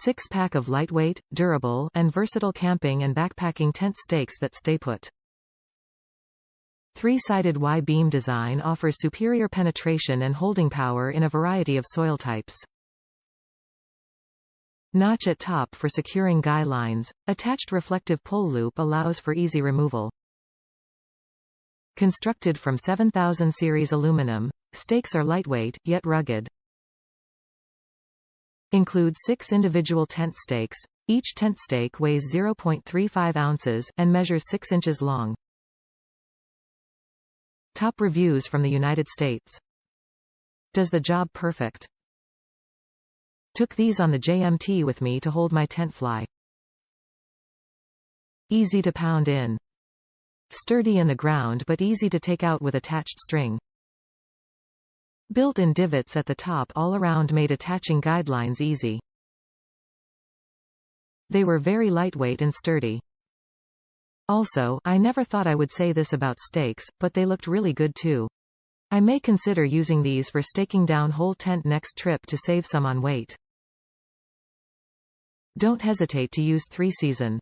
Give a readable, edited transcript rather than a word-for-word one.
6-pack of lightweight, durable, and versatile camping and backpacking tent stakes that stay put. 3-sided Y-beam design offers superior penetration and holding power in a variety of soil types. Notch at top for securing guy lines. Attached reflective pull loop allows for easy removal. Constructed from 7000 series aluminum, stakes are lightweight, yet rugged. Includes 6 individual tent stakes. Each tent stake weighs 0.35 ounces, and measures 6 inches long. Top reviews from the United States. Does the job perfect. Took these on the JMT with me to hold my tent fly. Easy to pound in. Sturdy in the ground but easy to take out with attached string. Built-in divots at the top all around made attaching guidelines easy. They were very lightweight and sturdy. Also, I never thought I would say this about stakes, but they looked really good too. I may consider using these for staking down whole tent next trip to save some on weight. Don't hesitate to use 3-season.